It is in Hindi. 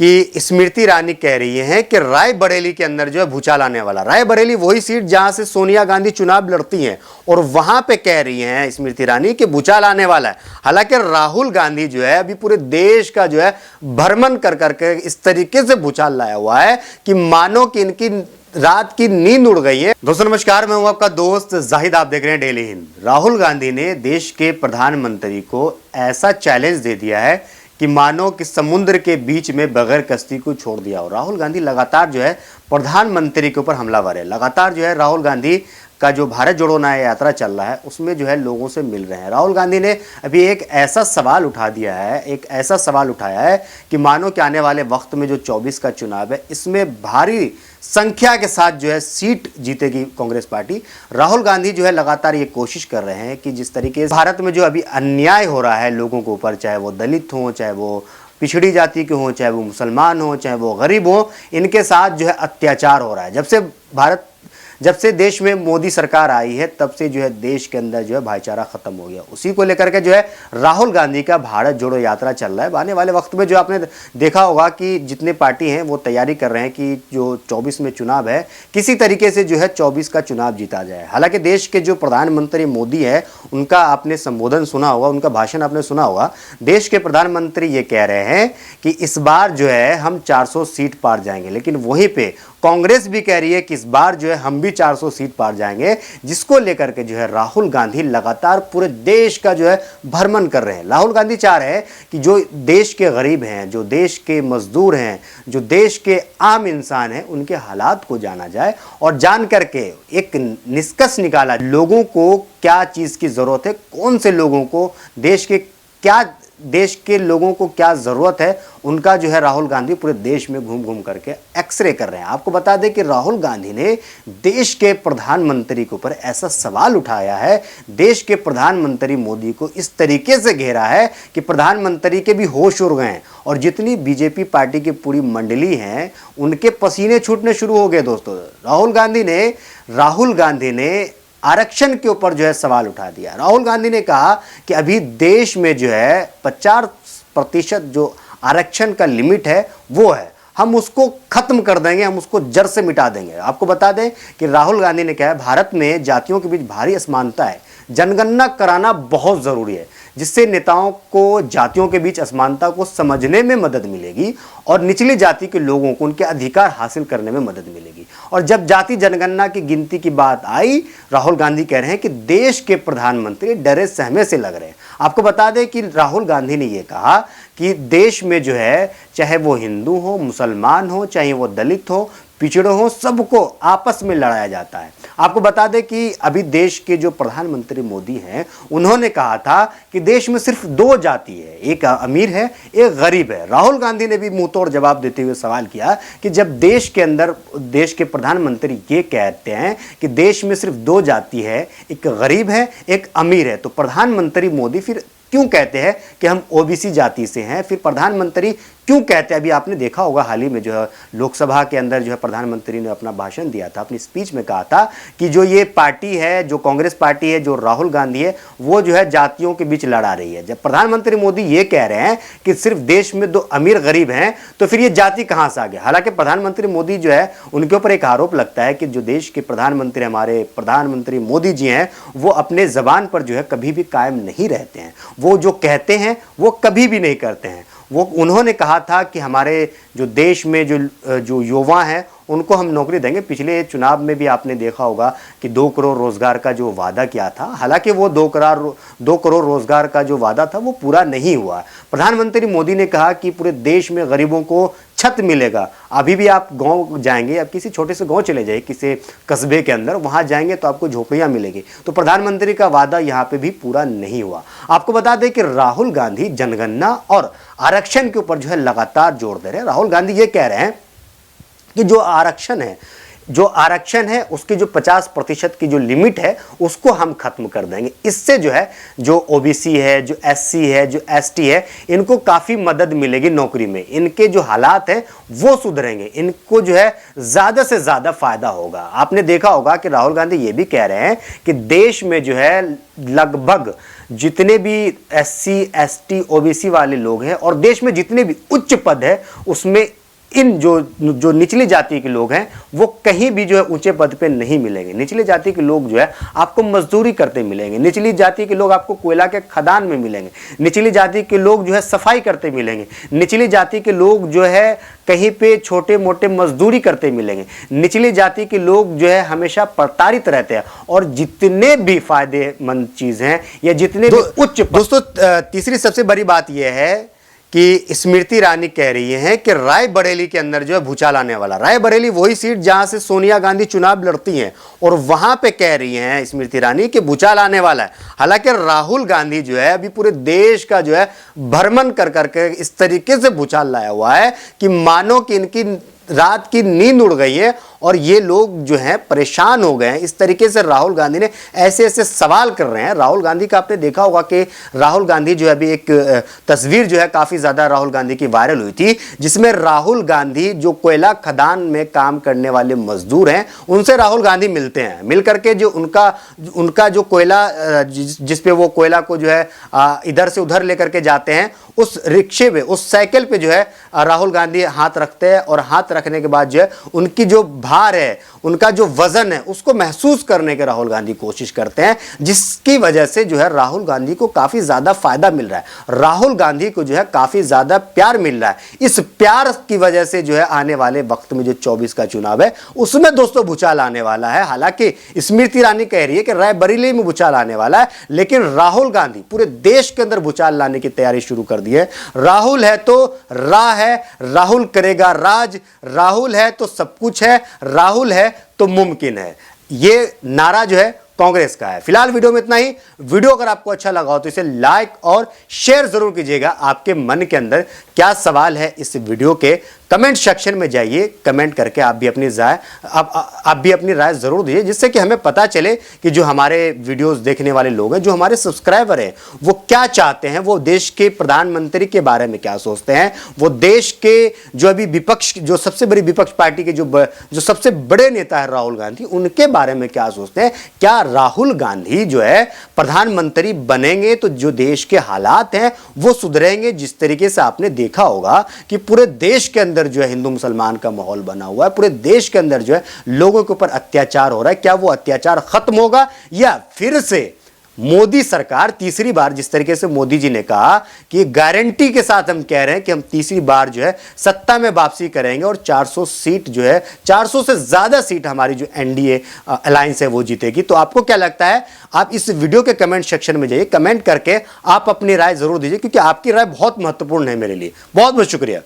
कि स्मृति ईरानी कह रही हैं कि रायबरेली के अंदर जो है भूचाल आने वाला। रायबरेली वही सीट जहां से सोनिया गांधी चुनाव लड़ती हैं और वहां पे कह रही हैं स्मृति ईरानी कि भूचाल आने वाला है। हालांकि राहुल गांधी जो है अभी पूरे देश का जो है भ्रमण कर करके इस तरीके से भूचाल लाया हुआ है कि मानो कि इनकी रात की नींद उड़ गई है। दोस्तों नमस्कार, मैं हूं आपका दोस्त जाहिद, आप देख रहे हैं डेली हिंद। राहुल गांधी ने देश के प्रधानमंत्री को ऐसा चैलेंज दे दिया है कि मानो कि समुद्र के बीच में बगैर कश्ती को छोड़ दिया हो। राहुल गांधी लगातार जो है प्रधानमंत्री के ऊपर हमलावर है। लगातार जो है राहुल गांधी का जो भारत जोड़ो न्याय यात्रा चल रहा है उसमें जो है लोगों से मिल रहे हैं। राहुल गांधी ने अभी एक ऐसा सवाल उठा दिया है, एक ऐसा सवाल उठाया है कि मानो कि आने वाले वक्त में जो 24 का चुनाव है इसमें भारी संख्या के साथ जो है सीट जीतेगी कांग्रेस पार्टी। राहुल गांधी जो है लगातार ये कोशिश कर रहे हैं कि जिस तरीके से भारत में जो अभी अन्याय हो रहा है लोगों के ऊपर, चाहे वो दलित हों, चाहे वो पिछड़ी जाति के हों, चाहे वो मुसलमान हों, चाहे वो गरीब हों, इनके साथ जो है अत्याचार हो रहा है। जब से देश में मोदी सरकार आई है तब से जो है देश के अंदर जो है भाईचारा खत्म हो गया। उसी को लेकर के जो है राहुल गांधी का भारत जोड़ो यात्रा चल रहा है। आने वाले वक्त में जो आपने देखा होगा कि जितने पार्टी हैं वो तैयारी कर रहे हैं कि जो 24 में चुनाव है किसी तरीके से जो है 24 का चुनाव जीता जाए। हालांकि देश के जो प्रधानमंत्री मोदी है उनका आपने संबोधन सुना होगा, उनका भाषण आपने सुना होगा। देश के प्रधानमंत्री ये कह रहे हैं कि इस बार जो है हम 400 सीट पार जाएंगे, लेकिन वहीं पे कांग्रेस भी कह रही है कि इस बार जो है हम भी 400 सीट पार जाएंगे, जिसको लेकर के जो है राहुल गांधी लगातार पूरे देश का जो है भ्रमण कर रहे हैं। राहुल गांधी चाह रहे हैं कि जो देश के गरीब हैं, जो देश के मजदूर हैं, जो देश के आम इंसान हैं, उनके हालात को जाना जाए और जान करके एक निष्कर्ष निकाला लोगों को क्या चीज़ की ज़रूरत है, कौन से लोगों को देश के लोगों को क्या ज़रूरत है, उनका जो है राहुल गांधी पूरे देश में घूम घूम करके एक्सरे कर रहे हैं। आपको बता दें कि राहुल गांधी ने देश के प्रधानमंत्री के ऊपर ऐसा सवाल उठाया है, देश के प्रधानमंत्री मोदी को इस तरीके से घेरा है कि प्रधानमंत्री के भी होश उड़ गए और जितनी बीजेपी पार्टी की पूरी मंडली हैं उनके पसीने छूटने शुरू हो गए। दोस्तों राहुल गांधी ने आरक्षण के ऊपर जो है सवाल उठा दिया। राहुल गांधी ने कहा कि अभी देश में जो है 50% जो आरक्षण का लिमिट है वो है, हम उसको खत्म कर देंगे, हम उसको जड़ से मिटा देंगे। आपको बता दें कि राहुल गांधी ने कहा भारत में जातियों के बीच भारी असमानता है, जनगणना कराना बहुत ज़रूरी है, जिससे नेताओं को जातियों के बीच असमानता को समझने में मदद मिलेगी और निचली जाति के लोगों को उनके अधिकार हासिल करने में मदद मिलेगी। और जब जाति जनगणना की गिनती की बात आई, राहुल गांधी कह रहे हैं कि देश के प्रधानमंत्री डरे सहमे से लग रहे हैं। आपको बता दें कि राहुल गांधी ने यह कहा कि देश में जो है चाहे वो हिंदू हो, मुसलमान हो, चाहे वो दलित हो, पिछड़े हो, सबको आपस में लड़ाया जाता है। आपको बता दें कि अभी देश के जो प्रधानमंत्री मोदी हैं उन्होंने कहा था कि देश में सिर्फ 2 जाति है, एक अमीर है, एक गरीब है। राहुल गांधी ने भी मुंह तोड़ जवाब देते हुए सवाल किया कि जब देश के अंदर देश के प्रधानमंत्री ये कहते हैं कि देश में सिर्फ 2 जाति है, एक गरीब है, एक अमीर है, तो प्रधानमंत्री मोदी फिर क्यों कहते हैं कि हम ओबीसी जाति से हैं? फिर प्रधानमंत्री क्यों कहते हैं? अभी आपने देखा होगा हाल ही में जो है लोकसभा के अंदर जो है प्रधानमंत्री ने अपना भाषण दिया था, अपनी स्पीच में कहा था कि जो ये पार्टी है, जो कांग्रेस पार्टी है, जो राहुल गांधी है, वो जो है जातियों के बीच लड़ा रही है। जब प्रधानमंत्री मोदी ये कह रहे हैं कि सिर्फ देश में 2 अमीर गरीब हैं, तो फिर ये जाति कहाँ से आ गया? हालांकि प्रधानमंत्री मोदी जो है उनके ऊपर एक आरोप लगता है कि जो देश के प्रधानमंत्री, हमारे प्रधानमंत्री मोदी जी हैं, वो अपने जबान पर जो है कभी भी कायम नहीं रहते हैं। वो जो कहते हैं वो कभी भी नहीं करते हैं। उन्होंने कहा था कि हमारे जो देश में जो युवा हैं उनको हम नौकरी देंगे। पिछले चुनाव में भी आपने देखा होगा कि 2 करोड़ रोजगार का जो वादा किया था, हालांकि वो 2 करोड़ रोजगार का जो वादा था वो पूरा नहीं हुआ। प्रधानमंत्री मोदी ने कहा कि पूरे देश में गरीबों को छत मिलेगा। अभी भी आप गांव जाएंगे, आप किसी छोटे से गांव चले जाइए, किसी कस्बे के अंदर, वहां जाएंगे तो आपको झोपड़ियां मिलेगी। तो प्रधानमंत्री का वादा यहां पे भी पूरा नहीं हुआ। आपको बता दें कि राहुल गांधी जनगणना और आरक्षण के ऊपर जो है लगातार जोर दे रहे हैं। राहुल गांधी ये कह रहे हैं कि जो आरक्षण है उसकी जो 50% की जो लिमिट है उसको हम खत्म कर देंगे। इससे जो है जो ओबीसी है, जो एससी है, जो एसटी है, इनको काफ़ी मदद मिलेगी नौकरी में, इनके जो हालात हैं वो सुधरेंगे, इनको जो है ज़्यादा से ज़्यादा फायदा होगा। आपने देखा होगा कि राहुल गांधी ये भी कह रहे हैं कि देश में जो है लगभग जितने भी SC ST OBC वाले लोग हैं और देश में जितने भी उच्च पद है उसमें इन जो निचली जाति के लोग हैं वो कहीं भी जो है ऊंचे पद पे नहीं मिलेंगे। निचली जाति के लोग जो है आपको मजदूरी करते मिलेंगे, निचली जाति के लोग आपको कोयला के खदान में मिलेंगे, निचली जाति के लोग जो है सफाई करते मिलेंगे, निचली जाति के लोग जो है कहीं पे छोटे मोटे मजदूरी करते मिलेंगे, निचली जाति के लोग जो है हमेशा प्रताड़ित रहते हैं। और जितने भी फायदेमंद चीज हैं या जितने भी उच्च दोस्तों, तीसरी सबसे बड़ी बात यह है कि स्मृति ईरानी कह रही हैं कि रायबरेली के अंदर जो है भूचाल आने वाला। रायबरेली वही सीट जहां से सोनिया गांधी चुनाव लड़ती हैं और वहां पे कह रही हैं स्मृति ईरानी कि भूचाल आने वाला है। हालांकि राहुल गांधी जो है अभी पूरे देश का जो है भ्रमण कर करके इस तरीके से भूचाल लाया हुआ है कि मानो कि इनकी रात की नींद उड़ गई है और ये लोग जो हैं परेशान हो गए हैं। इस तरीके से राहुल गांधी ने ऐसे ऐसे सवाल कर रहे हैं। राहुल गांधी का आपने देखा होगा कि राहुल गांधी जो है अभी एक तस्वीर जो है काफ़ी ज़्यादा राहुल गांधी की वायरल हुई थी, जिसमें राहुल गांधी जो कोयला खदान में काम करने वाले मजदूर हैं उनसे राहुल गांधी मिलते हैं। मिल करके जो उनका जो कोयला जिस पे वो कोयला को जो है इधर से उधर लेकर के जाते हैं, उस रिक्शे पे, उस साइकिल पे जो है राहुल गांधी हाथ रखते हैं और हाथ रखने के बाद जो है उनकी जो भार है, उनका जो वजन है, उसको महसूस करने के राहुल गांधी कोशिश करते हैं, जिसकी वजह से जो है राहुल गांधी को काफी ज्यादा फायदा मिल रहा है। राहुल गांधी को जो है काफी ज्यादा प्यार मिल रहा है। इस प्यार की वजह से जो है आने वाले वक्त में जो 24 का चुनाव है उसमें दोस्तों भूचाल आने वाला है। हालांकि स्मृति ईरानी कह रही है कि रायबरेली में भूचाल आने वाला है, लेकिन राहुल गांधी पूरे देश के अंदर भूचाल लाने की तैयारी शुरू कर दी है। राहुल है तो राह है, राहुल करेगा राज, राहुल है तो सब कुछ है, राहुल है तो मुमकिन है। ये नारा जो है कांग्रेस का है। फिलहाल वीडियो में इतना ही। वीडियो अगर आपको अच्छा लगा हो तो इसे लाइक और शेयर जरूर कीजिएगा। आपके मन के अंदर क्या सवाल है इस वीडियो के कमेंट सेक्शन में जाइए, कमेंट करके आप भी अपनी राय जरूर दीजिए, जिससे कि हमें पता चले कि जो हमारे वीडियोस देखने वाले लोग हैं, जो हमारे सब्सक्राइबर हैं, वो क्या चाहते हैं, वो देश के प्रधानमंत्री के बारे में क्या सोचते हैं, वो देश के जो अभी विपक्ष, जो सबसे बड़ी विपक्ष पार्टी के जो सबसे बड़े नेता है राहुल गांधी, उनके बारे में क्या सोचते हैं। क्या राहुल गांधी जो है प्रधानमंत्री बनेंगे तो जो देश के हालात हैं वो सुधरेंगे। जिस तरीके से आपने देखा होगा कि पूरे देश के अंदर जो है हिंदू मुसलमान का माहौल बना हुआ है, पूरे देश के अंदर जो है लोगों के ऊपर अत्याचार हो रहा है, क्या वो अत्याचार खत्म होगा या फिर से मोदी सरकार तीसरी बार, जिस तरीके से मोदी जी ने कहा कि गारंटी के साथ हम कह रहे हैं कि हम तीसरी बार जो है सत्ता में वापसी करेंगे और 400 सीट जो है, 400 से ज्यादा सीट हमारी जो एनडीए अलायंस है वो जीतेगी। तो आपको क्या लगता है? आप इस वीडियो के कमेंट सेक्शन में जाइए, कमेंट करके आप अपनी राय जरूर दीजिए, क्योंकि आपकी राय बहुत महत्वपूर्ण है मेरे लिए। बहुत बहुत शुक्रिया।